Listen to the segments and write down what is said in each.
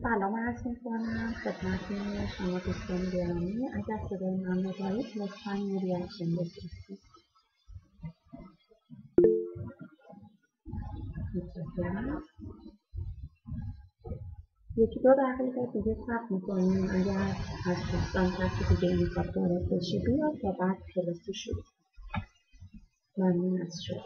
سلام عرض می‌کنم خدمت شما دوستان گرامی. اگر صدای من رو دارید لطفاً یه ریاکشن بفرستید. متشکرم. یکی دو دقیقه دیگه صبر می‌کنیم اگر از دوستان کسی دیگه میخواد وارد بشه بیاد تا بعد کلاس شروع. ممنون از شما.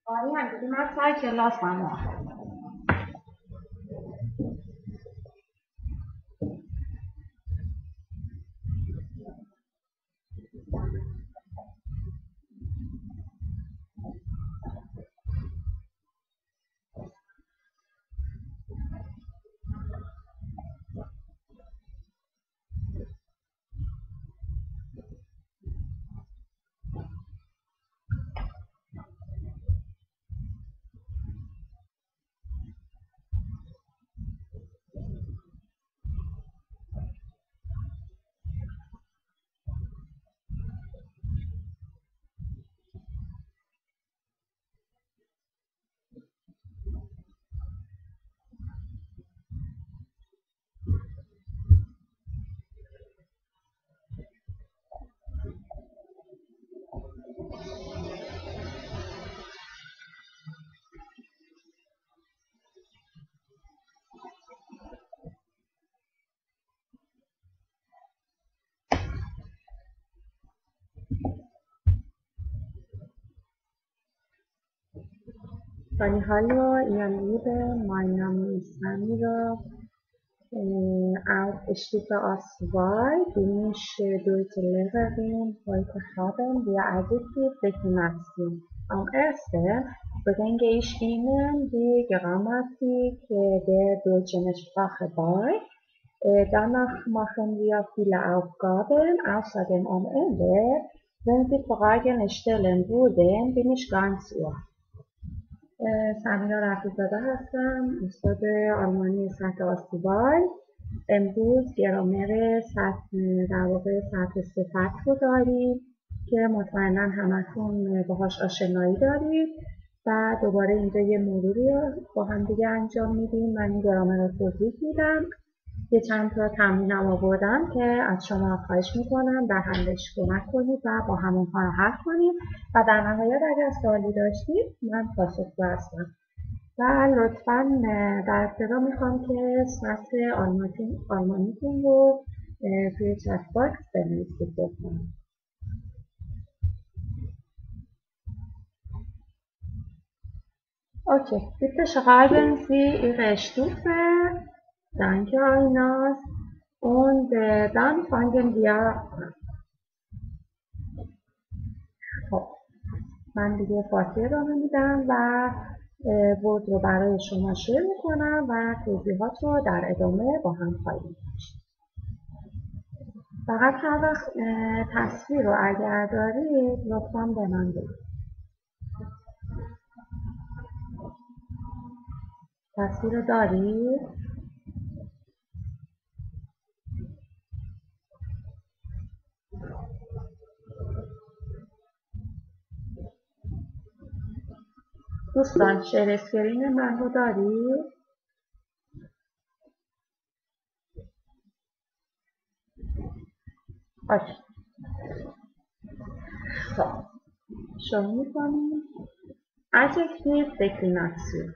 آره همینجوری من سر کلاسم. Hallo, ihr Lieben, mein Name ist Samira. Als Stiefel-Auswahl bin ich deutsche Lehrerin. Heute haben wir adjektiv Definition. Am ersten bringe ich Ihnen die Grammatik der deutschen Sprache bei. Danach machen wir viele Aufgaben. Außerdem am Ende, wenn Sie Fragen stellen würden, bin ich ganz ohr. سمیرا رفیع‌زاده هستم، استاد آلمانی سطح آسوبال. امروز گرامر در واقع سطح صفت رو داریم که مطمئنا همتون باهاش آشنایی دارید و دوباره اینجا یه مروری با هم دیگه انجام میدیم. من این گرامر رو توضیح میدم. یه چند تا تمرینم آوردم که از شما خواهش میکنم در حلش کمک کنید و با هم اونها رو حل کنید و در نهایت اگر سوالی داشتید من پاسخگو هستم. و لطفاً در ابتدا میخوام که سطح آلمانیتون رو توی چت باکس بنویسید لطفاً. Okay, bitte schreiben Sie Ihre Stufe. Danke, Alnas. Und dann fangen wir an. خب من دیگه فاتحه رو میدم و ورد رو برای شما شیر میکنم و توضیحات رو در ادامه با هم خواهیم داشت. فقط هر وقت تصویر رو اگر دارید لطفاً به من بگید. تصویر رو دارید؟ دوستان شیر اسکرین من رو دارید؟ اوکی. خب شروع میکنیم. Adjektiv Deklination.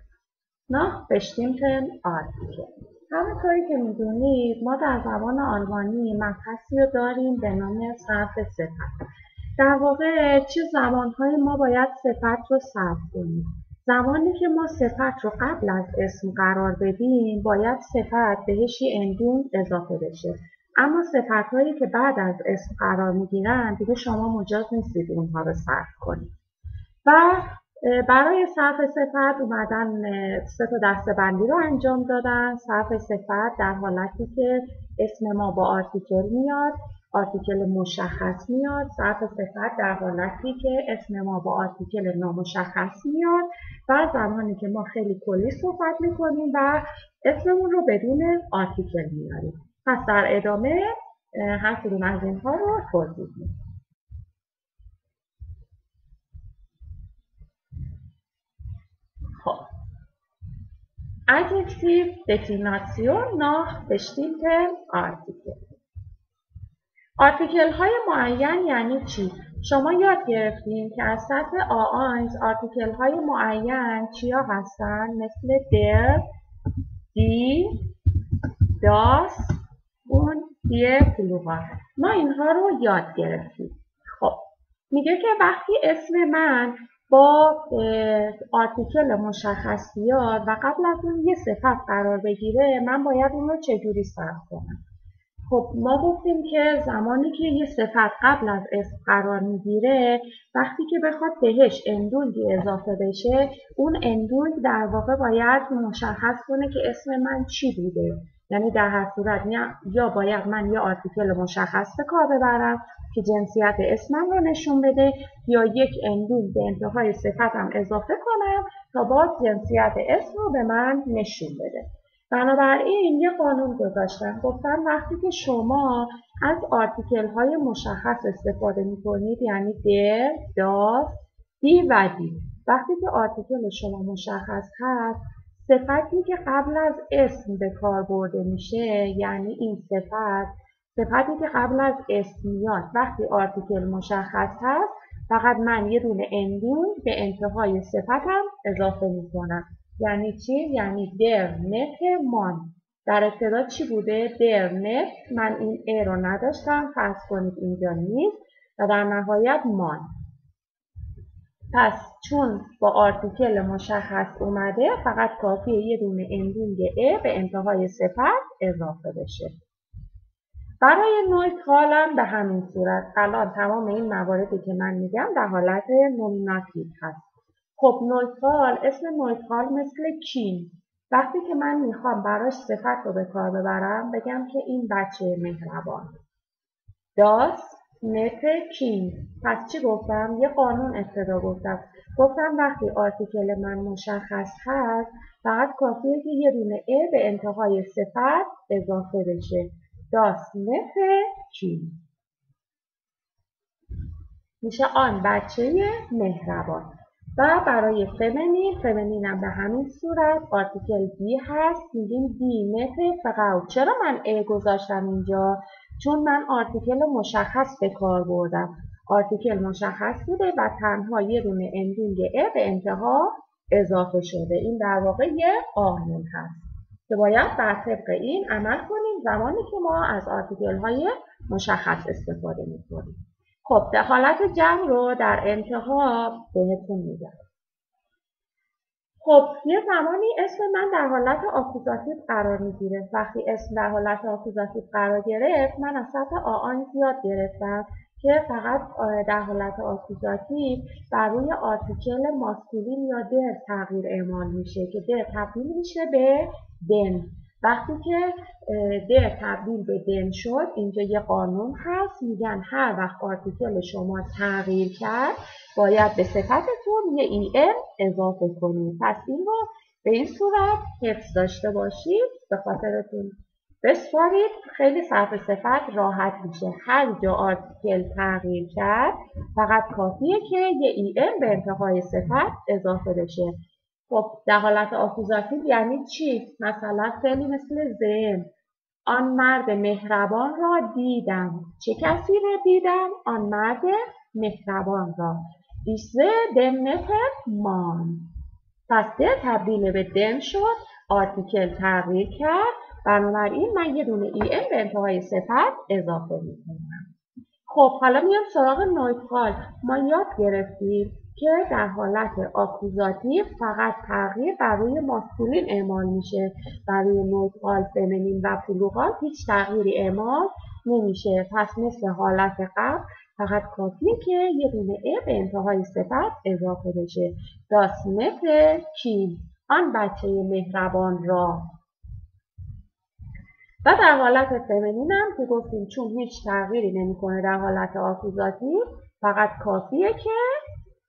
Nach bestimmten Artikeln. همونطوری که میدونید ما در زبان آلمانی مبحثی رو داریم به نام صرف صفت. در واقع چه زمانهایی ما باید صفت رو صرف کنیم؟ زمانی که ما صفت رو قبل از اسم قرار بدیم باید صفت بهش یه اندون اضافه بشه. اما صفت‌هایی که بعد از اسم قرار میگیرن دیگه شما مجاز نیستید اونها رو صرف کنید. و برای صرف صفت اومدن 3 تا دسته‌بندی رو انجام دادن. صرف صفت در حالتی که اسم ما با آرتیکل میاد، آرتیکل مشخص میاد. صرف صفت در حالتی که اسم ما با آرتیکل نامشخص میاد و زمانی که ما خیلی کلی صحبت میکنیم و اسممون رو بدون آرتیکل میاریم. پس در ادامه هر کدوم از اینها رو توضیح میدیم. Adjektiv, Deklination nach bestimmten Artikel. آرتیکل های معین یعنی چی؟ شما یاد گرفتیم که از سطح A1 آرتیکل های معین چیا هستن؟ مثل der, die, das und die plural. ما اینها رو یاد گرفتیم. خب میگه که وقتی اسم من با آرتیکل مشخص بیاد و قبل از اون یه صفت قرار بگیره من باید اون رو چجوری صرف کنم؟ خب ما گفتیم که زمانی که یه صفت قبل از اسم قرار میگیره وقتی که بخواد بهش اندونگی اضافه بشه اون اندونگ در واقع باید مشخص کنه که اسم من چی بوده. یعنی در هر صورت یا باید من یه آرتیکل مشخص به کار ببرم که جنسیت اسمم رو نشون بده یا یک اندونگ به انتهای صفتم اضافه کنم تا باز جنسیت اسم رو به من نشون بده. بنابراین یه قانون گذاشتن. گفتن وقتی که شما از آرتیکل های مشخص استفاده میکنید یعنی der, das, die و die. وقتی که آرتیکل شما مشخص هست صفتی که قبل از اسم به کار برده میشه یعنی این صفتی که قبل از اسم میاد وقتی آرتیکل مشخص هست فقط من یه دونه اندون به انتهای صفتم اضافه میکنم. یعنی چی؟ یعنی der, net, man. در ابتدا چی بوده؟ der, net. من این ا رو نداشتم. فرض کنید اینجا نیست. و در نهایت man. پس چون با آرتیکل مشخص اومده فقط کافیه یه دونه اندینگ ا به انتهای صفت اضافه بشه. برای نویترال هم به همین صورت. الان تمام این مواردی که من میگم در حالت نومیناتیو هست. خب نویترال، اسم نویترال مثل کین. وقتی که من میخوام براش صفت رو به کار ببرم بگم که این بچه مهربان. das nette Kind. پس چی گفتم؟ یه قانون ابتدا گفتم وقتی آرتیکل من مشخص هست فقط کافیه که یه دونه ا به انتهای صفت اضافه بشه. das nette Kind میشه آن بچه مهربان. و برای فمینین هم به همین صورت آرتیکل دی هست. میگیم دی نت فقط. چرا من ا گذاشتم اینجا؟ چون من آرتیکل مشخص به کار بردم. آرتیکل مشخص بوده و تنها یه دونه اندینگ ا به انتها اضافه شده. این در واقع یه قانون هست که باید بر طبق این عمل کنیم زمانی که ما از آرتیکل های مشخص استفاده میکنیم. خب در حالت جمع رو در انتها بهتون میگم. خب یه زمانی اسم من در حالت آکوزاتیو قرار میگیره. وقتی اسم در حالت آکوزاتیو قرار گرفت من از سطح آن یاد گرفتم که فقط در حالت آکوزاتیو بر روی آرتیکل ماسکولین یا در تغییر اعمال میشه که در تبدیل میشه به دن. وقتی که در تبدیل به دن شد اینجا یه قانون هست میگن هر وقت آرتیکل شما تغییر کرد باید به صفتتون یه ای ام اضافه کنید. پس این رو به این صورت حفظ داشته باشید به خاطرتون بسپارید. خیلی صرف صفت راحت میشه. هر جا آرتیکل تغییر کرد فقط کافیه که یه ای ام به انتهای صفت اضافه بشه. خب در حالت آکوزاتیو یعنی چی؟ مثلا فعلی مثل زن. آن مرد مهربان را دیدم. چه کسی را دیدم؟ آن مرد مهربان را. Ich sehe den netten Mann. پس ده تبدیل به دن شد. آرتیکل تغییر کرد. بنابراین من یه دونه EN به انتهای صفت اضافه میکنم. خب حالا میام سراغ نویترال. ما یاد گرفتیم که در حالت آکوزاتیو فقط تغییر بر روی ماسکولین اعمال میشه. بر روی نویترال، فمینین و پلورال هیچ تغییری اعمال نمیشه. پس مثل حالت قبل فقط کافیه که یه دونه ا به انتهای صفت اضافه بشه. داس مثل کین، آن بچه مهربان را. و در حالت فمینین هم که گفتیم چون هیچ تغییری نمیکنه در حالت آکوزاتیو فقط کافیه که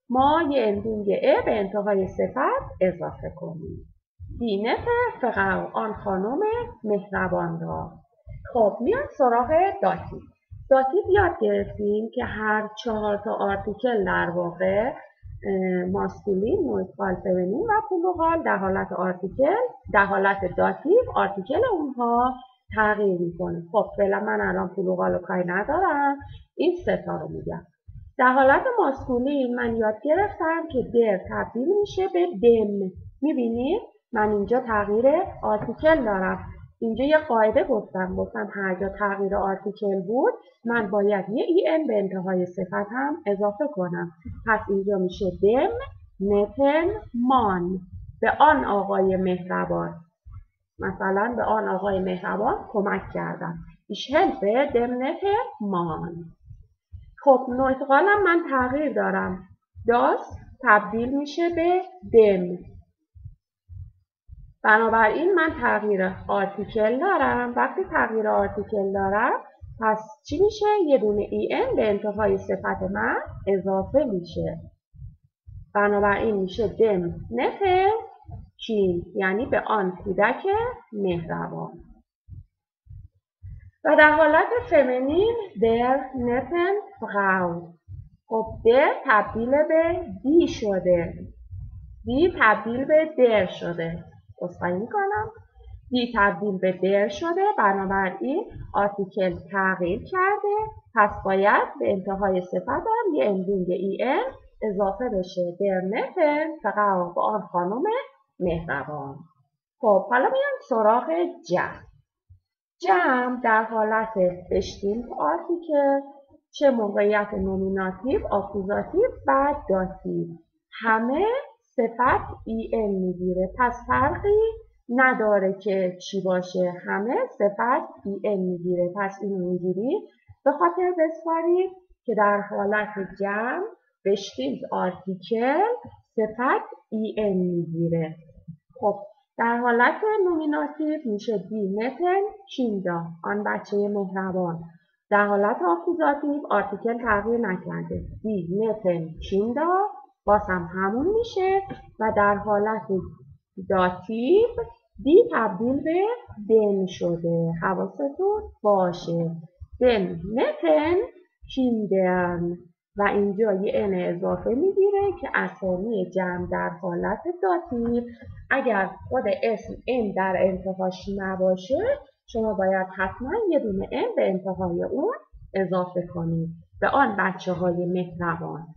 ما یه اندینگ ا به انتهای صفت اضافه کنیم. دی نت فقط آن خانم مهربان را. خب میان سراغ داتیو. داتیو یاد گرفتیم که هر 4 تا آرتیکل در واقع ماسکولین، نویترال، فمینین و پلورال در حالت داتیو آرتیکل اونها تغییر میکنه. خب فعلا من الان پلورال رو کاری ندارم، این 3 تا رو میگم. در حالت ماسکولین من یاد گرفتم که در تبدیل میشه به دم. میبینید من اینجا تغییر آرتیکل دارم. اینجا یه قاعده گفتم هر جا تغییر آرتیکل بود من باید یه EN به انتهای صفت هم اضافه کنم. پس اینجا میشه دم نتن مان، به آن آقای مهربان. مثلا به آن آقای مهربان کمک کردم. Ich helfe dem netten Mann. خب نویترالم من تغییر دارم. داس تبدیل میشه به دم. بنابراین من تغییر آرتیکل دارم. وقتی تغییر آرتیکل دارم پس چی میشه؟ یه دونه EN به انتهای صفت من اضافه میشه. بنابراین میشه دم نتن کین، یعنی به آن کودک مهربان. و در حالت فمینین در نتن فراو. خب در تبدیل به دی شده. دی تبدیل به در شده. اصلاحی میکنم. دی تبدیل به در شده، بنابراین آرتیکل تغییر کرده. پس باید به انتهای صفتم یه اندینگ EN اضافه بشه. در نتن فراو، با آن خانم مهربان. خب حالا میام سراغ جمع. جمع در حالت بشتیلت آرتیکل، چه موقعیت نومیناتیو، آکوزاتیو و داتیو، همه صفت EN میگیره. پس فرقی نداره که چی باشه، همه صفت EN میگیره. پس این اینجوری به خاطر بسپارید که در حالت جمع بشتیلت آرتیکل صفت EN میگیره. خب در حالت نومیناتیو میشه دی نتن کیندا، آن بچه مهربان. در حالت آکوزاتیو آرتیکل تغییر نکرده. دی نتن کیندا باز هم همون میشه. و در حالت داتیو دی تبدیل به دن شده. حواستون باشه. دن نتن کیندرن. و اینجا یه ان اضافه میگیره که اسامی جمع در حالت داتیو اگر خود اسم ان در انتهاش نباشه شما باید حتما یه دونه ان به انتهای اون اضافه کنید، به آن بچه های مهربان.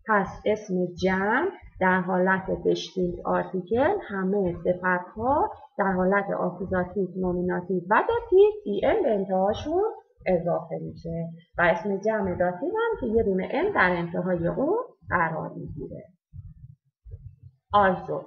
پس اسم جمع در حالت بشتیلت آرتیکل همه صفت‌ها در حالت آکوزاتیو، نومیناتیو و داتیو EN به انتهاشون اضافه میشه. و اسم جمع داتیو هم که یه دونه ان در انتهای اون قرار میگیره. Also,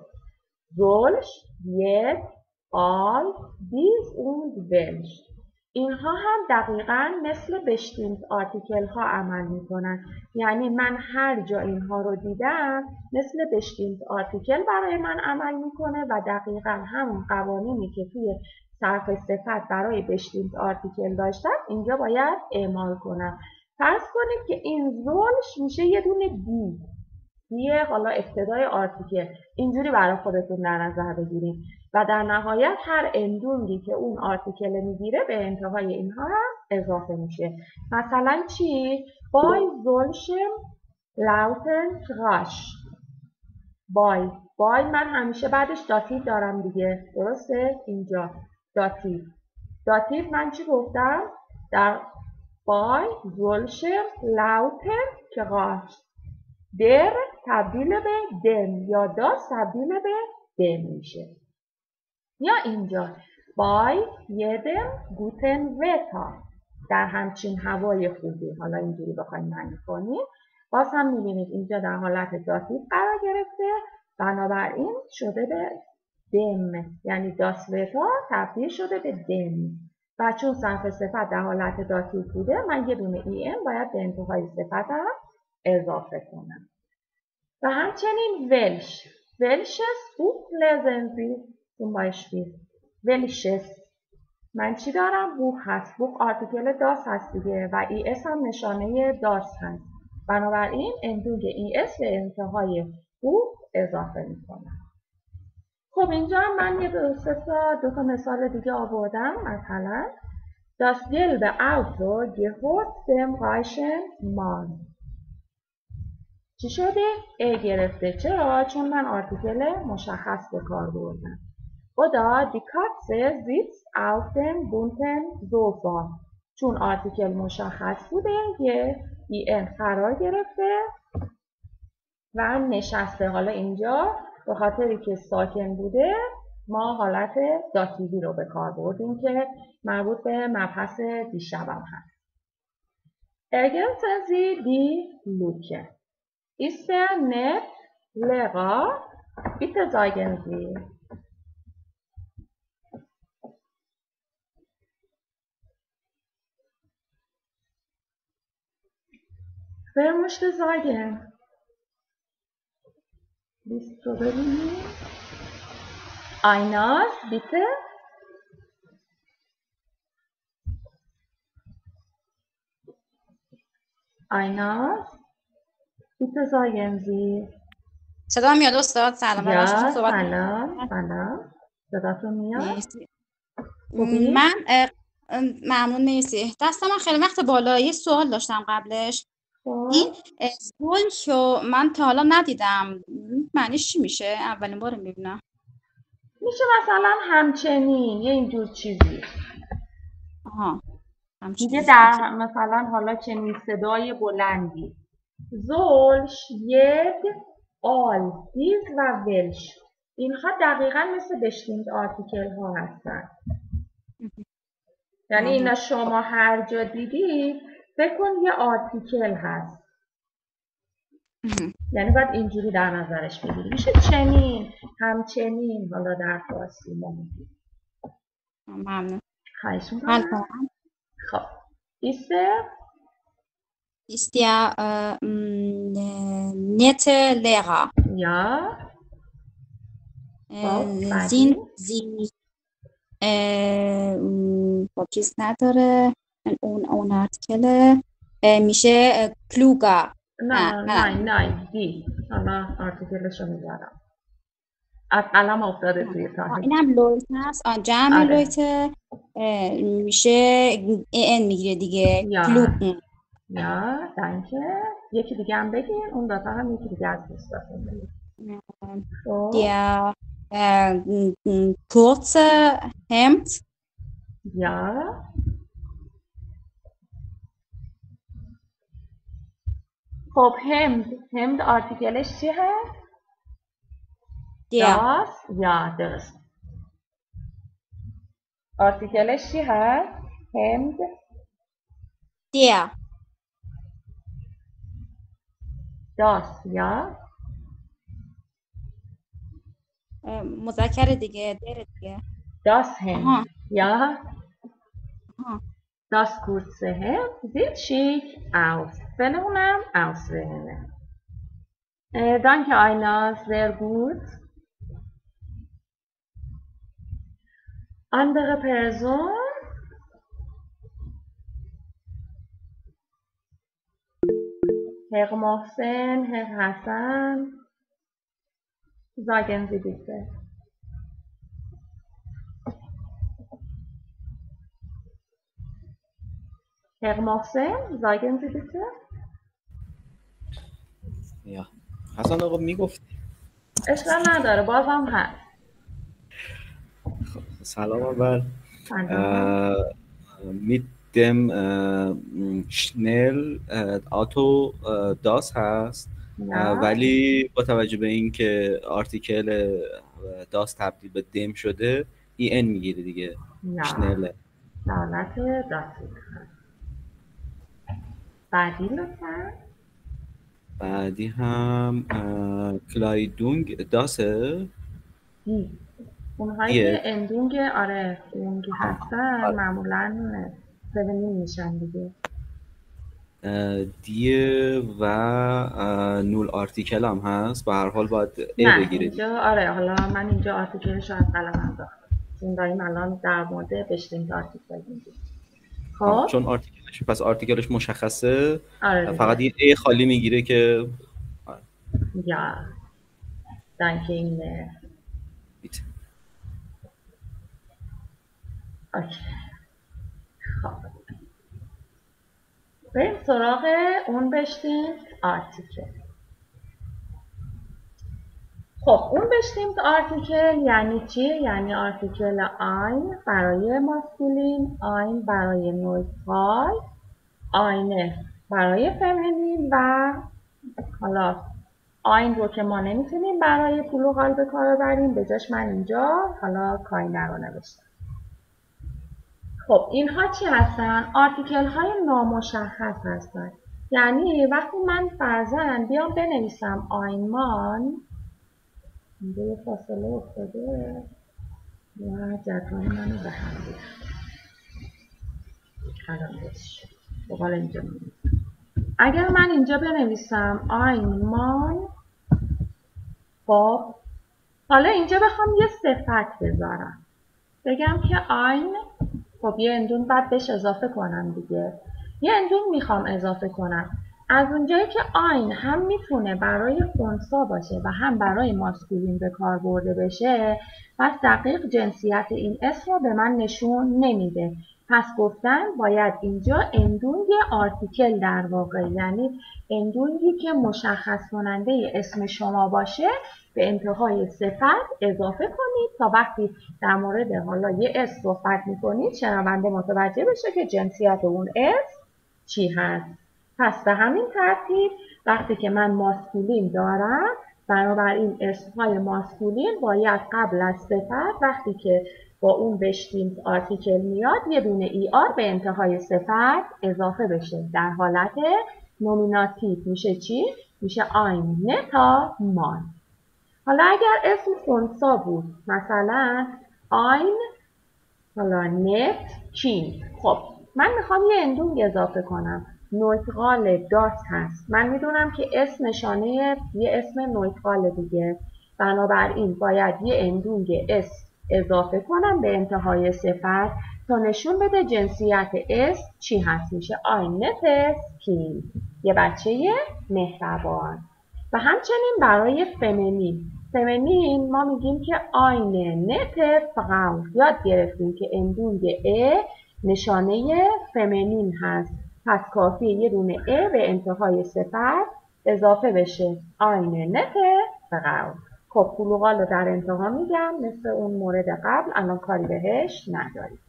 solch, jetzt, all, dies und welch. اینها هم دقیقاً مثل بشتیلت آرتیکل ها عمل میکنن. یعنی من هر جا اینها رو دیدم مثل بشتیلت آرتیکل برای من عمل میکنه و دقیقاً همون قوانینی که توی صرف صفت برای بشتیلت آرتیکل داشتم اینجا باید اعمال کنم. فرض کنید که این زولش میشه یه دونه دیه، حالا ابتدای آرتیکل اینجوری برای خودتون در نظر بگیریم. و در نهایت هر اندونگی که اون آرتیکل میگیره به انتهای اینها هم اضافه میشه. مثلا چی؟ بای زولشم لاوتن راش. بای من همیشه بعدش داتیو دارم دیگه، درسته؟ اینجا داتیو من چی گفتم؟ در بای زولشم لاوتن راش. در تبدیل به دم یا داس تبدیل به دم میشه. یا اینجا bei jedem guten Wetter. در همچین هوای خوبی. حالا اینجوری بخوایم معنی کنیم. باز هم می‌بینید اینجا در حالت داتیو قرار گرفته، بنابراین شده به دم، یعنی das Wetter تبدیل شده به دم. و چون صرف صفت در حالت داتیو بوده، من یه دونه ام باید به انتهای صفتم اضافه کنم. و همچنین ولش. Welches Buch lesen Sie zum Beispiel? Welches. من چی دارم؟ بوک هست. بوک آرتیکل داس هست دیگه و ای اس هم نشانه داس هست. بنابراین اندوگ ای اس به انتهای بوک اضافه میکنم. خب اینجا من یه دو تا مثال دیگه آوردم. مثلا Das gelbe Auto gehört dem reichen Mann. چی شده؟ ای گرفته. چرا؟ چون من آرتیکل مشخص به کار بردم. Oder die Katze sitzt auf dem bunten Sofa. چون آرتیکل مشخص بوده یه ان قرار گرفته و نشسته. حالا اینجا به خاطری که ساکن بوده ما حالت داتیوی رو به کار بردیم که مربوط به مبحث دیشبم هست. Ergänzen Sie die Lücke. Ist der nett, Lehrer? Bitte sagen Sie. Wer möchte sagen? Bist du bereit? Einaz, bitte. Einaz, bitte sagen Sie. صدا میاد استاد؟ سلام. یا سلام. صداتون میاد؟ من ممنون مرسی. دستم من خیلی وقت بالا یه سوال داشتم قبلش. این زولشو من تا حالا ندیدم، معنیش چی میشه؟ اولین بار میبینم. میشه مثلا همچنین یه اینجور چیزی. آها. میگه در مثلا حالا چنین صدای بلندی. زولش، ید، آل، دیز و ولش. اینها دقیقا مثل بشتیند آرتیکل ها هستن. یعنی اینا شما هر جا دیدید فکر کن یه آرتیکل هست. یعنی باید اینجوری در نظرش بگیری. میشه چنین، همچنین، حالا در فارسی ما میگیم. ممنون. خواهش می‌کنم. خب. Ist der nette Lehrer? Ja. Sind Sie خب چیز نداره اون آرتیکل میشه kluger. نه دی. حالا آرتیکلشو میذارم. از قلم افتاده توی تاریخ. اینم لویت هست. جمع لویت میشه ان میگیره دیگه. klugen. یا دانکه. یکی دیگه هم بگین. اون داتا هم یکی دیگه از دوستاتون بگین. Der kurze Hemd. Ja. خب همد آرتیکلش چی هست؟ Der. یا درست. آرتیکلش چی هست؟ همد. Der. Das یا مذکر دیگه. در دیگه. Das Hemd. Ja. Das kurze Hemd sieht schick aus. Wenn اونم auswählen. Danke Aina, sehr gut. Andere Person? Herr Mohsen, Herr Hassan. Sagen Sie bitte. Herr Mohsen, sagen Sie bitte. Ja. حسن آقا میگفت اشکال نداره بازم هست. سلام اول. mit dem schnell auto das هست ولی با توجه به اینکه آرتیکل داس تبدیل به دم شده EN میگیره دیگه. شنله. دولت داتیک هست. بعدی لطفا. بعدی هم کلایدونگ داسه اونهایی که اندونگ اونگی هستن معمولا فمینین میشن دیگه. دیه و نول آرتیکل هم هست، به هر حال باید ای بگیره اینجا حالا من اینجا آرتیکلش رو از قلم انداختم چون داریم الان در مورد بشتیم آرتیکل میگیم. خب چون آرتیکلش مشخصه. فقط دیگه. یه ای خالی میگیره که یا دانکینگ اوکی. خب بریم سراغ اون بشتیم آرتیکل. خب اون بشتیم آرتیکل یعنی چی؟ یعنی آرتیکل ein برای ماسکولین، ein برای نویترال، eine برای فمینین و حالا ein رو که ما نمیتونیم برای پلورال به کار ببریم، به جاش من اینجا حالا کاینه رو نوشتم. خب اینها چی هستن؟ آرتیکل های نامشخص هستن. یعنی وقتی من فرضاً بیام بنویسم آینمان، اینجا یه فاصله افتاده و جدول منو به هم ریخت. اگر من اینجا بنویسم آینمان، خب حالا اینجا بخوام یه صفت بذارم بگم که آین، خب یه اندون بعد بهش اضافه کنم دیگه. یه اندون میخوام اضافه کنم. از اونجایی که آین هم میتونه برای خنثی باشه و هم برای ماسکولین به کار برده بشه، پس دقیق جنسیت این اسم رو به من نشون نمیده. پس گفتن باید اینجا اندون یه آرتیکل در واقع، یعنی اندونی که مشخص کننده اسم شما باشه به انتهای صفت اضافه کنید تا وقتی در مورد حالا یه اسم صحبت میکنید شنونده متوجه بشه که جنسیت اون اسم چی هست. پس به همین ترتیب وقتی که من ماسکولین دارم، بنابراین اسمهای ماسکولین باید قبل از صفت وقتی که با اون بشتیم آرتیکل میاد یه دونه ای آر به انتهای صفت اضافه بشه. در حالت نومیناتیو میشه چی؟ میشه eine تا مان. حالا اگر اسم خنثی بود مثلا ein حالا نت کین، خب من میخوام یه اندونگ اضافه کنم. نویترال دات هست. من میدونم که اسم نشانه یه اسم نویترال دیگه، بنابراین باید یه اندونگ اسم اضافه کنم به انتهای صفت تا نشون بده جنسیت اسم چی هست. میشه ein nettes Kind، یه بچه مهربان. و همچنین برای فمینین ما میگیم که eine nette Frau. یاد گرفتیم که اندونگ ا نشانه فمینین هست، پس کافیه یه دونه ا به انتهای صفت اضافه بشه. eine nette Frau. خب پلورال رو در انتها میگم مثل اون مورد قبل، الان کاری بهش نداریم.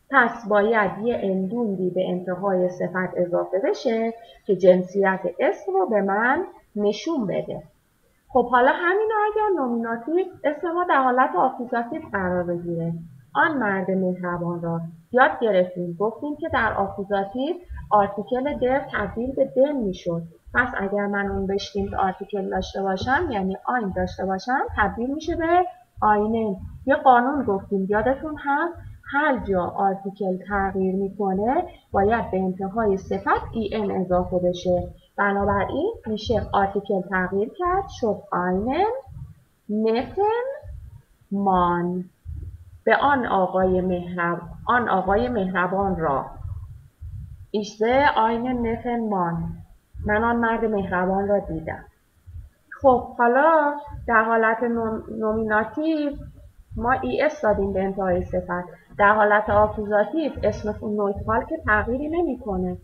پس باید یه اندونگی به انتهای صفت اضافه بشه که جنسیت اسم رو به من نشون بده. خب حالا همین اگر نومیناتیو اسم ما در حالت آکوزاتیو قرار بگیره، آن مرد مهربان را یاد گرفتیم، گفتیم که در آکوزاتیو آرتیکل در تبدیل به دم میشد. پس اگر من اون بشتیم آرتیکل داشته باشم یعنی آین داشته باشم تبدیل میشه به آینن. یه قانون گفتیم یادتون هست، هر جا آرتیکل تغییر میکنه باید به انتهای صفت این اضافه بشه. بنابراین میشه آرتیکل تغییر کرد شد einen netten Mann، به آن آقای مهربان را. ich sehe einen netten Mann، من آن مرد مهربان را دیدم. خب حالا در حالت نومیناتیو ما ای اس دادیم به انتهای صفت. در حالت آکوزاتیو اسم نویترال که تغییری نمیکنه،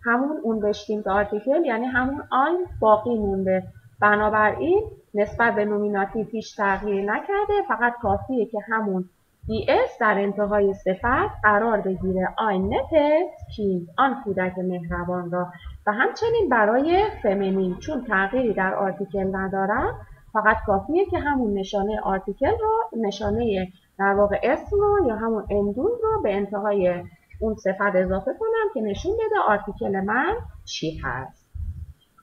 همون اون بشتیم آرتیکل یعنی همون آین باقی مونده. بنابراین نسبت به نومیناتیو هیچ تغییری نکرده، فقط کافیه که همون اس در انتهای صفت قرار بگیره ein nettes Kind، آن کودک مهربان را. و همچنین برای فمینین چون تغییری در آرتیکل ندارم، فقط کافیه که همون نشانه آرتیکل رو، نشانه در واقع اسم رو یا همون اندون رو به انتهای اون صفت اضافه کنم که نشون بده آرتیکل من چی هست.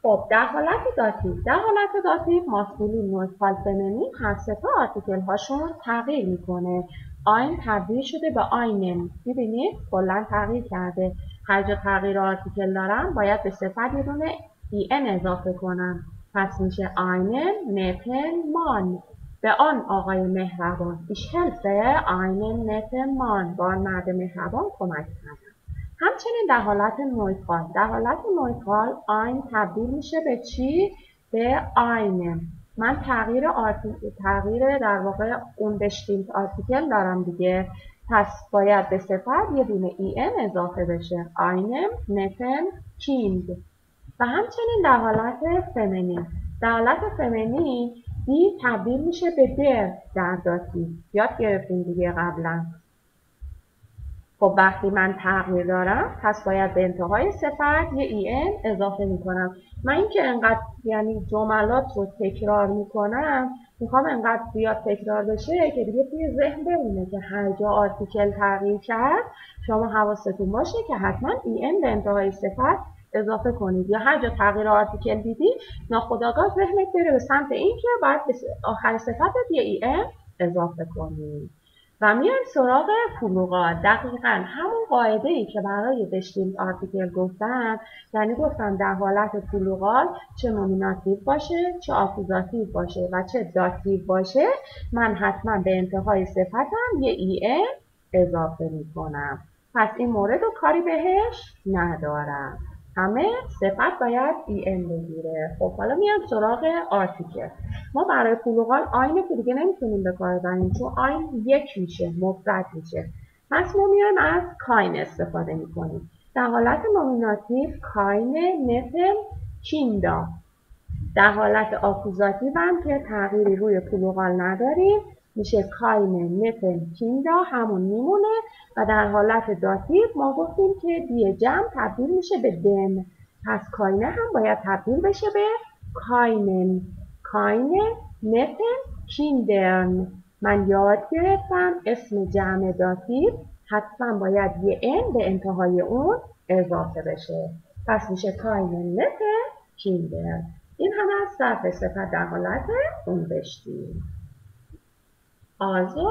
خب در حالت داتیو ماسکولین، نویزفال، فمینین هر سه تا آرتیکل هاشون تغییر میکنه. آین تبدیل شده به آینن. ببینید کلا تغییر کرده. هر جا تغییر آرتیکل دارم باید به صفت یه دونه ان اضافه کنم. پس میشه آینن نتن مان. به آن آقای مهربان. ایش هلفه آینن نتن مان. به آن مرد مهربان کمک کردم. همچنین در حالت نویزفال آین تبدیل میشه به چی؟ به آینه. من تغییر در واقع اون بشتیمت آرتیکل دارم دیگه. پس باید به صفت یه دونه ان اضافه بشه. آینم نتن کیند. و همچنین در حالت فمینین دی تبدیل میشه به در در داتیو. یاد گرفتیم دیگه قبلا. خب وقتی من تغییر دارم پس باید به انتهای صفت یه ان اضافه میکنم. من اینکه انقدر یعنی جملات رو تکرار میکنم میخوام انقدر زیاد تکرار بشه که دیگه توی ذهن بمونه که هر جا آرتیکل تغییر کرد شما حواستون باشه که حتما ان به انتهای صفت اضافه کنید. یا هر جا تغییر آرتیکل دیدی ناخودآگاه ذهنت بره به سمت این که باید به آخر صفتت یه ان اضافه کنید. و میایم سراغ فلوقات. دقیقاً همون قاعده‌ای که برای بشتیمت آرتیکل گفتم، یعنی گفتم در حالت فلوقات چه نومیناتیو باشه، چه آکوزاتیو باشه و چه داتیو باشه، من حتما به انتهای صفتم یه ان اضافه میکنم. پس این مورد رو کاری بهش ندارم. همه صفت باید ان بگیره. خب حالا میام سراغ آرتیکل. ما برای فلوقال آین رو دیگه نمیتونیم به کار ببریم چون آین یک میشه، مفرد میشه. پس ما میایم از کاین استفاده میکنیم. در حالت نومیناتیو کاین نتن کیندا. در حالت آکوزاتیو هم که تغییری روی فلوقال نداریم میشه کاین نتن کیندا، همون میمونه. و در حالت داتیو ما گفتیم که دی جمع تبدیل میشه به دن. پس کاینه هم باید تبدیل بشه به کاینن. کاینه نتن کیندرن. من یاد گرفتم اسم جمع داتیو حتما باید یه ان به انتهای اون اضافه بشه. پس میشه کاینن نتن کیندرن. این هم از صرف صفت در حالت اون بشتیم. Also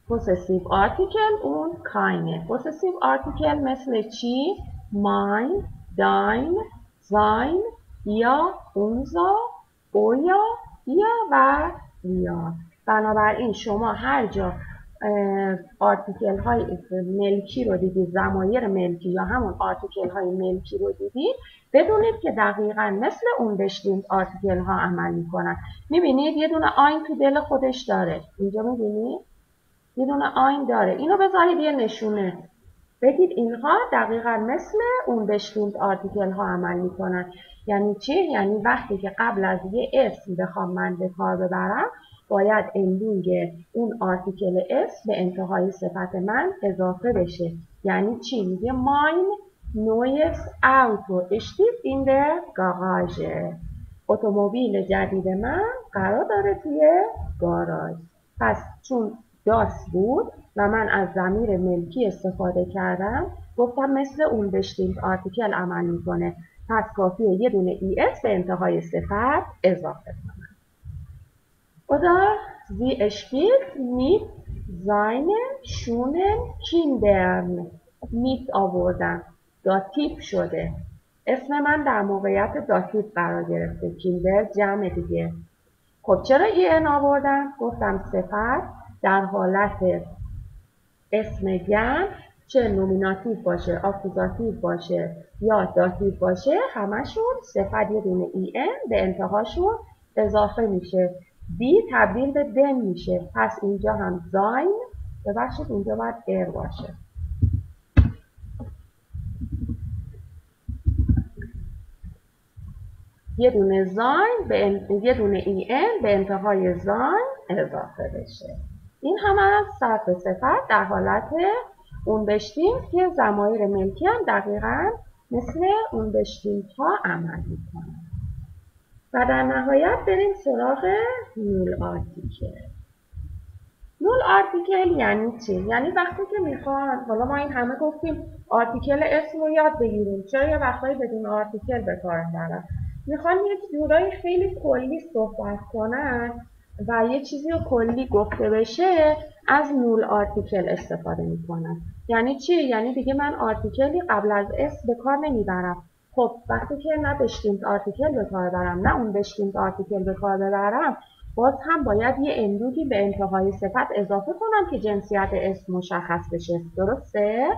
possessive article اون کاینه. possessive article مثل چی؟ mine، dein، sein یا unser، اویا و یا. بنابراین شما هر جا آرتیکل های ملکی رو دیدید، ضمایر ملکی یا همون آرتیکل های ملکی رو دیدید، بدونید که دقیقاً مثل اون بشتیمت آرتیکل ها عمل میکنن. میبینید یه دونه آین تو دل خودش داره. اینجا میبینید یه دونه آین داره. اینو بذارید یه نشونه. بگید اینها دقیقاً مثل اون بشتیمت آرتیکل ها عمل میکنن. یعنی چی؟ یعنی وقتی که قبل از یه اسم بخوام من به کار ببرم باید اندینگ اون آرتیکل اسم به انتهای صفت من اضافه بشه. یعنی چی؟ میگه ماین نویس آوتو اشتیت این در گاراژه. اتومبیل جدید من قرار داره توی گاراژ. پس چون داس بود و من از ضمیر ملکی استفاده کردم گفتم مثل اون بشتیمت آرتیکل عمل میکنه. پس کافیه یه دونه اس به انتهای صفت اضافه کنم. Oder sie spielt mit seinen schönen Kindern. mit آوردم. داتیو شده. اسم من در موقعیت داتیو قرار گرفته. کیندر جمع دیگه. خب چرا ان آوردم؟ گفتم صفت در حالت اسم جمع چه نومیناتیو باشه، آکوزاتیو باشه یا داتیو باشه همشون صفت یه دونه ان به انتهاشون اضافه میشه. دی تبدیل به دن میشه. پس اینجا هم زاین، ببخشید اینجا باید ار باشه. یه دونه زاین یه دونه ان به انتهای زاین اضافه بشه. این هم از صرف صفت در حالت اون بشتیم که ضمایر ملکی هم دقیقاً مثل اون بشتیم ها عمل میکنن. و در نهایت بریم سراغ نول آرتیکل. نول آرتیکل یعنی چی؟ یعنی وقتی که میخوان، حالا ما این همه گفتیم آرتیکل اسم رو یاد بگیریم، چرا یه وقتایی بدون آرتیکل به کار میبرن؟ میخوان یک جورای خیلی کلی صحبت کنن و یه چیزی رو کلی گفته بشه، از نول آرتیکل استفاده میکنن. یعنی چی؟ یعنی دیگه من آرتیکلی قبل از اسم به کار نمیبرم. خب وقتی که نه بشتیمت آرتیکل به کار برم نه اون بشتیمت آرتیکل به کار ببرم، باز هم باید یه اندودی به انتهای صفت اضافه کنم که جنسیت اسم مشخص بشه. درسته؟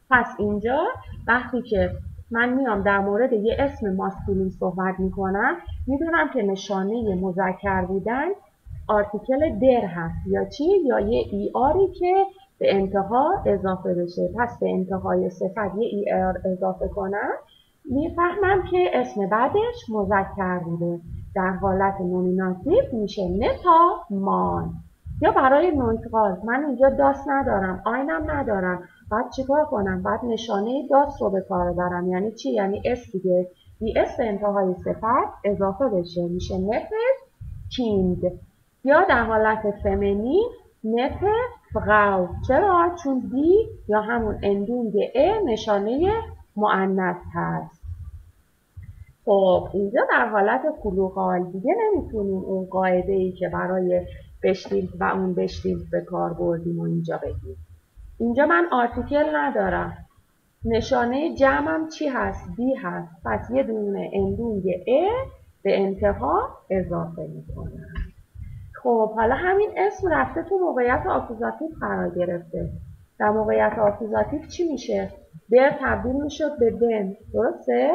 پس اینجا وقتی که من میام در مورد یه اسم ماسکولین صحبت میکنم، میدونم که نشانه مذکر بودن آرتیکل در هست یا چی؟ یا یه ای آری که به انتها اضافه بشه. پس به انتهای صفت یه ای آر اضافه کنم، میفهمم که اسم بعدش مذکر بوده. در حالت نومیناتیو میشه نتا مان. یا برای نویترال من اینجا داست ندارم، آینم ندارم، بعد چیکار کنم؟ بعد نشانه داست رو به کار برم. یعنی چی؟ یعنی اس دیگه ای اس به انتهای صفت اضافه بشه، میشه نفت کیند. یا در حالت فمینی نت فراو. چرا؟ چون دی یا همون اندینگ ا نشانه مؤنث هست. خب اینجا در حالت فلوغال دیگه نمیتونیم اون قاعده ای که برای بشتیمت و اون بشتیمت به کار بردیم و اینجا بگیم. اینجا من آرتیکل ندارم، نشانه جمعم چی هست؟ دی هست. پس یه دونه اندینگ ا به انتها اضافه میکنم. خب حالا همین اسم رفته تو موقعیت آکوزاتیو قرار گرفته. در موقعیت آکوزاتیو چی میشه؟ در تبدیل میشد به دن. درسته؟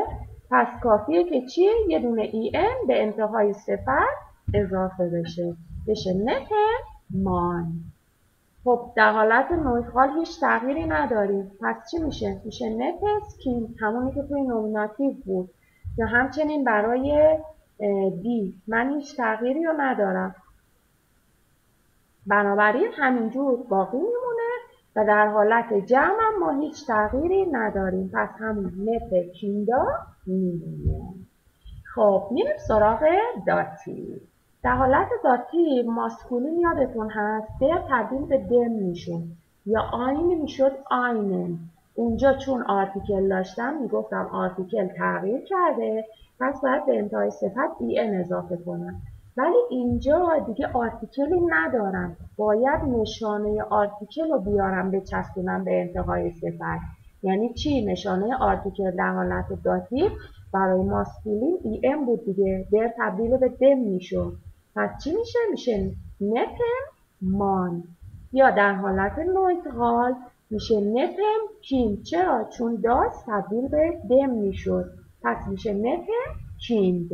پس کافیه که چی؟ یه دونه ای ان به انتهای صفت اضافه بشه، بشه نت مان. خب در حالت نویترال هیچ تغییری نداریم. پس چی میشه؟ میشه نت اسکین، همونی که توی نومیناتیو بود. یا همچنین برای دی من هیچ تغییری رو ندارم، بنابراین همینجور باقی میمونه و در حالت جمع ما هیچ تغییری نداریم. پس همون نت کیندا میمونه. خب میریم سراغ داتیو. در حالت داتیو ماسکولین یادتون هست در تبدیل به دم میشون یا آین میشد آینن. اونجا چون آرتیکل داشتم میگفتم آرتیکل تغییر کرده، پس باید به انتهای صفت ای ان اضافه کنم. ولی اینجا دیگه آرتیکلی ندارم، باید نشانه آرتیکل رو بیارم بچسبونم به انتهای صفت. یعنی چی؟ نشانه آرتیکل در حالت داتیو برای ماسکولین ای ام بود دیگه، در تبدیل به دم میشد. پس چی میشه؟ میشه نتم مان. یا در حالت نویترال میشه نتم کین. چرا؟ چون داست تبدیل به دم میشد، پس میشه نتم کیند.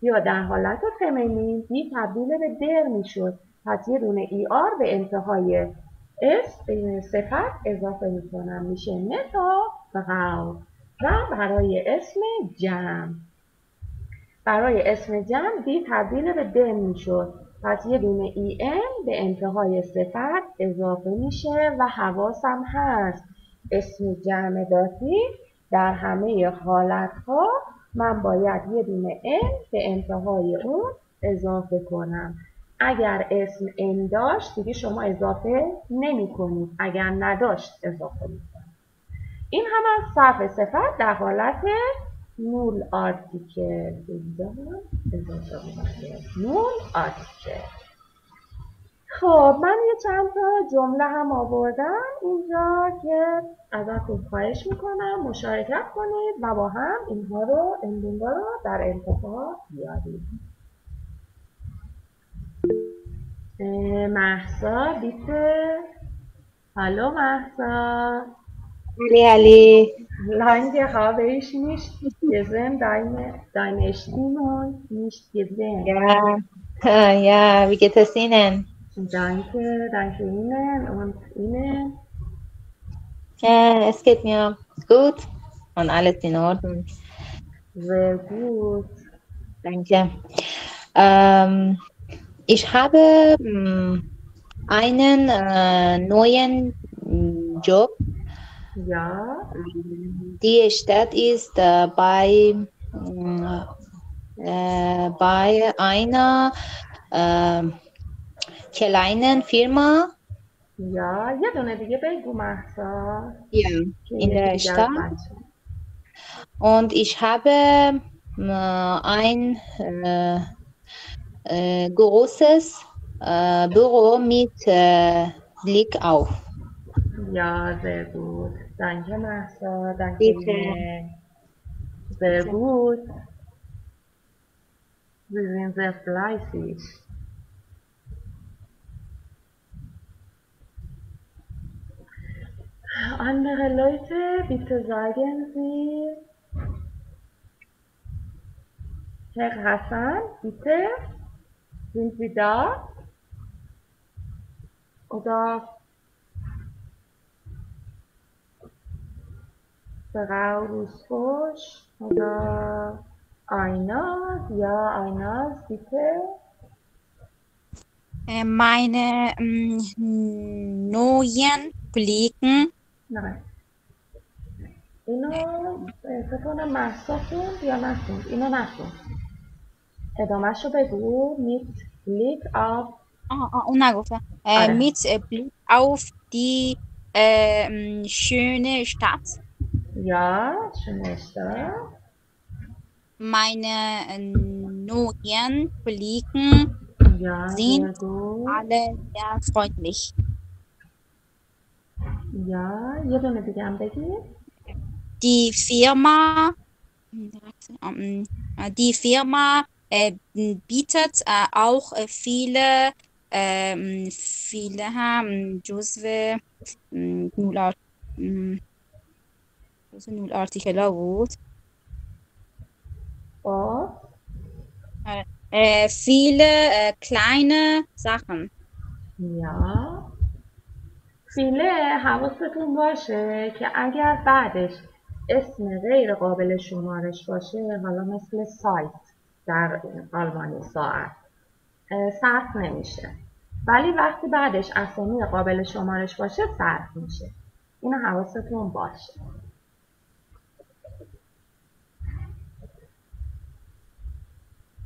یا در حالت فمینین دی تبدیل به در میشد، پس یه دونه ای آر به انتهای اس صفت اضافه میکنم، میشه نتا فراو. و برای اسم جمع، برای اسم جمع دی تبدیل به دم میشد، پس یه دونه ای ام به انتهای صفت اضافه میشه. و حواسم هست اسم جمع داتیو در همه حالتها من باید یه دونه ام به انتهای اون اضافه کنم. اگر اسم ان داشت دیگه شما اضافه نمی کنید، اگر نداشت اضافه می کنید. این هم از صرف صفت در حالت نول آرتیکل. نول آرتیکل. خب من یه چند تا جمله هم آوردم اینجا که ازتون خواهش میکنم مشارکت کنید و با هم اینها رو اندونگا رو در انتفاع بیاریم. مهسا بیته. Hallo Mahsa. Ali. Lange habe ich nicht gesehen, deine Stimme nicht gesehen. Ja, wie geht es Ihnen? Danke Ihnen und Ihnen. Ja, es geht mir gut und alles in Ordnung. Sehr gut. Danke. Ich habe einen neuen Job. Ja. Die Stadt ist bei einer kleinen Firma Ja, یه دونه دیگه بگو مهسا. Ja, in der Stadt. Und ich habe ein großes Büro mit Blick auf. Ja, sehr gut. Danke, Mahsa. Danke, Bitte. Ihnen. Sehr gut. Sie sind sehr fleißig. Andere Leute, bitte sagen Sie, Herr Hassan, bitte, sind Sie da? Oder Frau Rusfosch? Oder Einaz? Ja, Einaz, bitte. Meine neuen Kollegen. نه اینو فکر کنم مهسا خوند یا نخوند. اینو نخوند. ادامهش رو بگو. mit Blick auf اون نگفتم. mit Blick auf die schöne Stadt. Ja, schöne Stadt. Meine neuen Kollegen sind alle sehr freundlich. Ja, یه دونه دیگه هم بگی. Die Firma bietet auch viele جزو نول آرتیکلا بود. Viele kleine Sachen. Ja. viele حواستون باشه که اگر بعدش اسم غیر قابل شمارش باشه، حالا مثل سایت در آلمانی ساعت، صرف نمیشه. ولی وقتی بعدش اسامی قابل شمارش باشه صرف میشه. اینو حواستون باشه.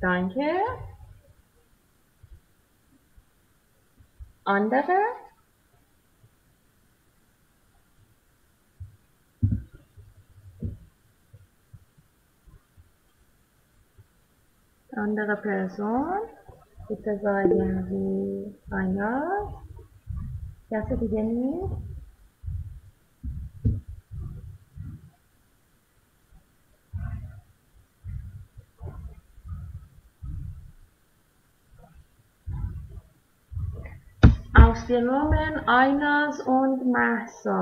Danke. Andere? Andere Person? Bitte sagen Sie einer. کسی دیگه نیست؟ Ausgenommen Einaz und Mahsa.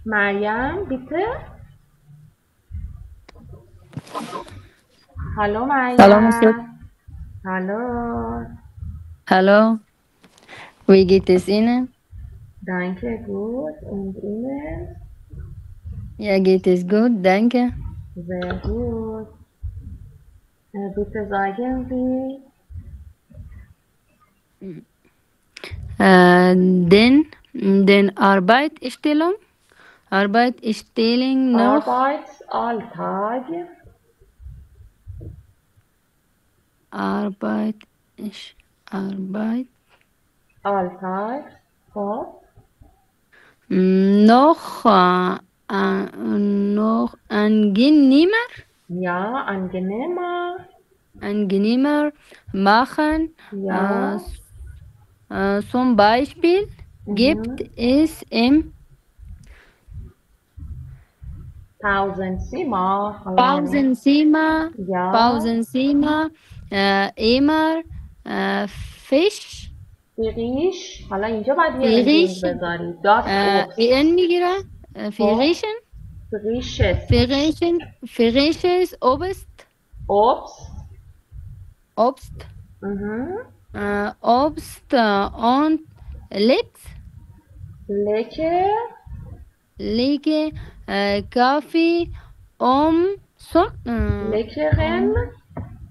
Mariam, bitte. Hallo Mariam. Hallo. Hallo. Hallo. Wie geht es Ihnen? Danke, gut. Und Ihnen? Ja, geht es gut, danke. Sehr gut. Bitte sagen Sie. Den Arbeitsstellung noch. Arbeitsalltag. Alltag. Hopp. Noch angenehmer. Ja, Angenehmer machen. Ja. Zum Beispiel gibt es im Pausenzimmer immer Fisch. حالا اینجا باید یه انگلیس بذاری. Frisches Obst. Obst und lecker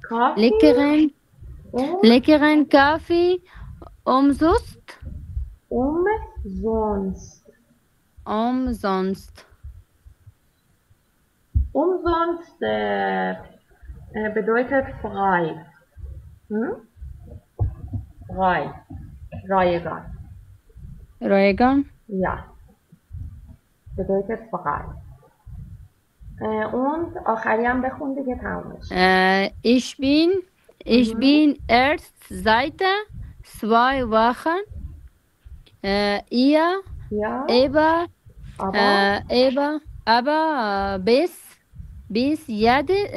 Kaffee leckeren Kaffee umsonst. Umsonst bedeutet frei. رای رایگان رایگان. یا bedeutet frei. اون آخری هم بخون دیگه تمامش. Ich bin erst seit 2 Wochen hier, Ja, aber bis jetzt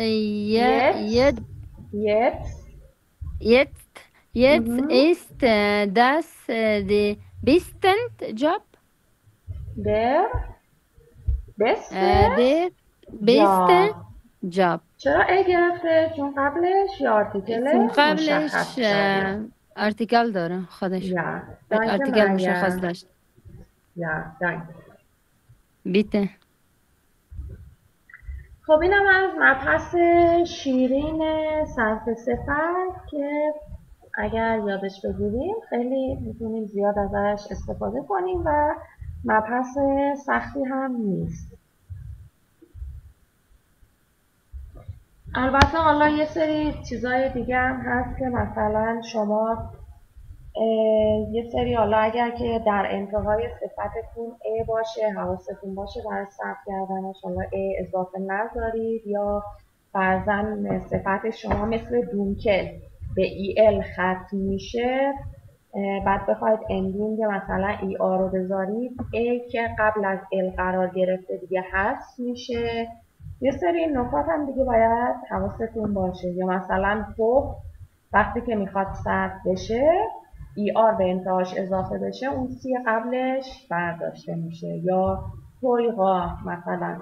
ist das der beste Job. Der beste Job. چرا ای گرفته؟ چون قبلش یا آرتیکل مشخص آرتیکل داره خودش. یا آرتیکل مشخص داشت. یا دانک. بیته. خب اینم از مبحث شیرین صرف صفت که اگر یادش بگیریم خیلی میتونیم زیاد ازش استفاده کنیم و مبحث سختی هم نیست. البته حالا یه سری چیزای دیگه هم هست که مثلا شما یه سری حالا اگر که در انتهای صفتتون ا باشه حواستون باشه برای ثبت کردنش حالا ا اضافه نذارید یا فرضاً صفت شما مثل دونکل به ای ال ختم میشه بعد بخواید اندینگ مثلا ای آ رو بذارید ای که قبل از ال قرار گرفته دیگه حذف میشه. یه سری نکات هم دیگه باید حواستون باشه یا مثلا تو وقتی که میخواد صرف بشه ای آر به انتهاش اضافه بشه اون سی قبلش برداشته میشه یا تویقا مثلا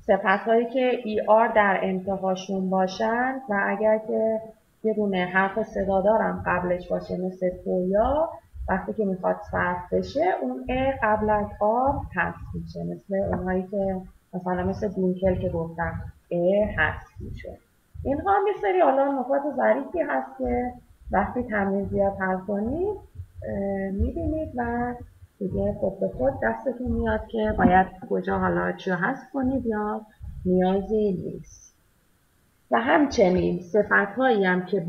صفت هایی که ای آر در انتهاشون باشن و اگر که یه دونه حرف صدادارم قبلش باشه مثل تویا وقتی که میخواد صرف بشه اون ا قبل از آر حذف میشه مثل اونهایی که مثلا مثل دونکل که گفتم ا حذف میشه. اینها هم یه سری حالا نکات ظریفی هست که وقتی تمرین زیاد حل کنید میبینید و دیگه خود به خود دستتون میاد که باید کجا حالا چی حذف کنید یا نیازی نیست. و همچنین صفت‌هایی هم که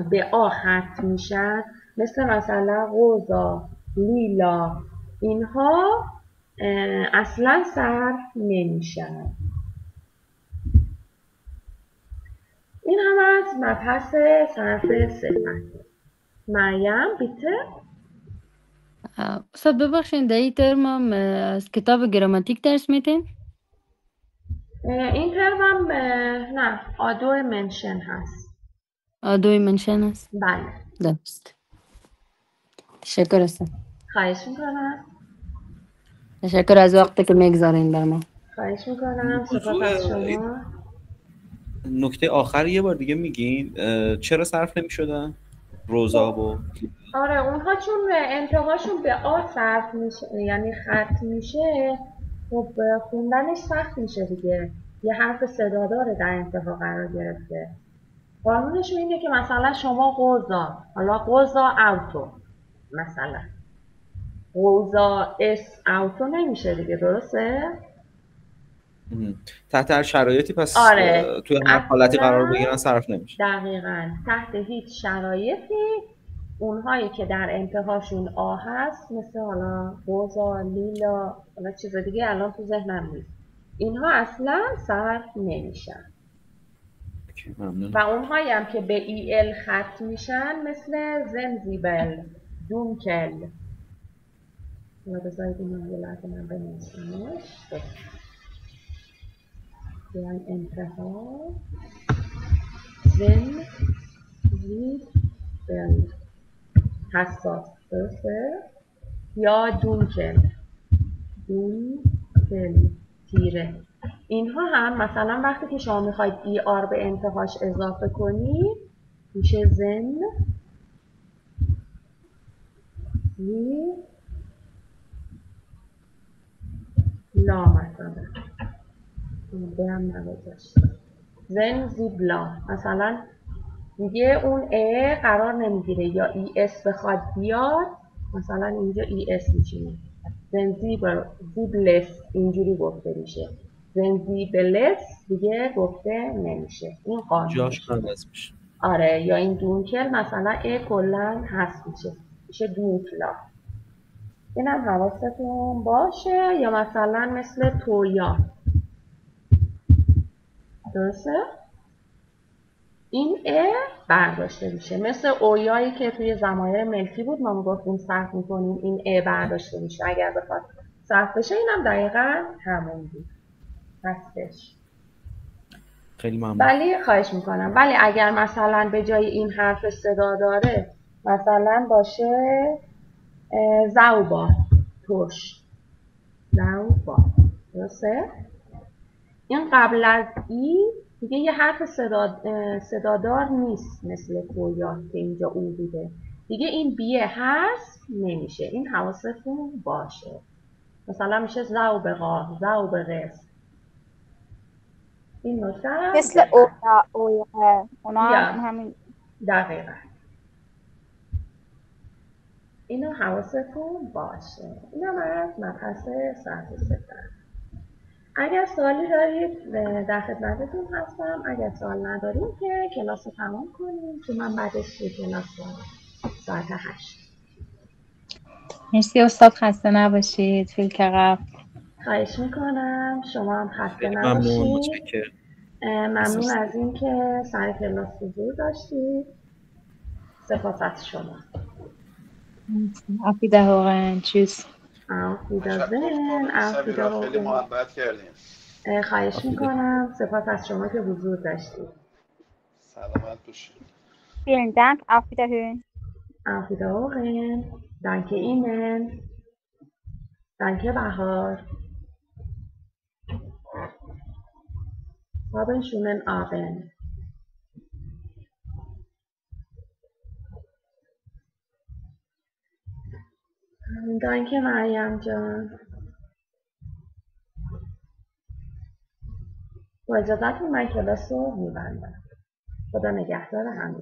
به آ ختم میشن مثل مثلا روزا، لیلا اینها اصلا صرف نمیشن. این هم از مبحث صرف صفت. مریم بیته؟ استاد ببخشید در این ترم هم از کتاب گراماتیک درس میتین؟ این ترم هم نه آدو منشن هست. آدوی منشن هست؟ بله. درست. تشکر استاد. خواهش میکنم. تشکر از وقتی که میگذارین بر ما. خواهش میکنم. سپاس از شما. نکته آخر یه بار دیگه میگین چرا صرف نمیشدن؟ روزا و آره اونها چون انتهاشون به آ صرف میشه یعنی ختم میشه خب خوندنش سخت میشه دیگه. یه حرف صداداره در انتها قرار گرفته. قانونش اینه که مثلا شما قوزا حالا قوزا اوتو مثلا قوزا اس اوتو نمیشه دیگه درسته؟ تحت هر شرایطی پس آره. توی هر حالتی قرار بگیرن صرف نمیشه. دقیقاً تحت هیچ شرایطی اونهایی که در انتهاشون آ هست مثل حالا قوزا لیلا حالا چیز دیگه الان تو ذهنم نیست اینها اصلا صرف نمیشن. و اونهایی هم که به ای ال ختم میشن مثل زنزیبل دونکل حالا بذارید این یه لحظه من بنویسمش بیان انتها زنزیبل حساس درسته یا دونکل تیره اینها هم مثلا وقتی که شما میخواید ای آر به انتهاش اضافه کنید میشه زن زی لا مثلا برم نگذاشت زن زی بلا مثلا دیگه اون ا قرار نمیگیره یا ای اس بخواد بیاد مثلا اینجا ای اس میشینه زنزیبلس اینجوری گفته میشه زنزیبلس دیگه گفته نمیشه. این قانون جاش عوض میشه. آره، یا این دونکل مثلا کلا حذف میشه دونکلا. اینم حواستون باشه. یا مثلا مثل تویا، درسته؟ این برداشته میشه. مثل اویایی که توی ضمایر ملکی بود ما میگفتیم صرف میکنیم، این برداشته میشه اگر بخواد صرف بشه. اینم دقیقا همون بود، هستش. خیلی ممنون. ولی خواهش میکنم، ولی اگر مثلا به جای این حرف صدا داره مثلا باشه زوبا، ترش، زوبا، درسته؟ این قبل از دیگه یه حرف صدادار نیست مثل کویا که اینجا او بوده. دیگه این بیه حذف نمیشه. این حواستون باشه. مثلا میشه زوبقا، زوبقس. این نکته مثل اویقه اونا هم همین دقیقا. اینو حواستون باشه. اینم از مبحث صرف صفر. اگر سوالی دارید در خدمتتون هستم. اگر سوال نداریم که کلاس رو تمام کنیم، چون من بعدش توی کلاس ساعت 8. مرسی استاد، خسته نباشید. فیلتر خواهش میکنم شما هم خسته ممنون. نباشید. ممنون از این که سر کلاس حضور داشتید. سپاس از شما. Auf Wiederhören. Tschüss. Auf Wiedersehen. Auf Wiederhören. خیلی محبت کردیم. خواهش میکنم. سپاس از شما که حضور داشتید. سلامت باشید. Vielen Dank. Auf Wiederhören. Auf Wiederhören. Danke Ihnen. Danke Bahar. Haben schönen Abend. Danke مریم جان. با اجازهتون من کلاس رو میبندم. خدا نگهدار همه.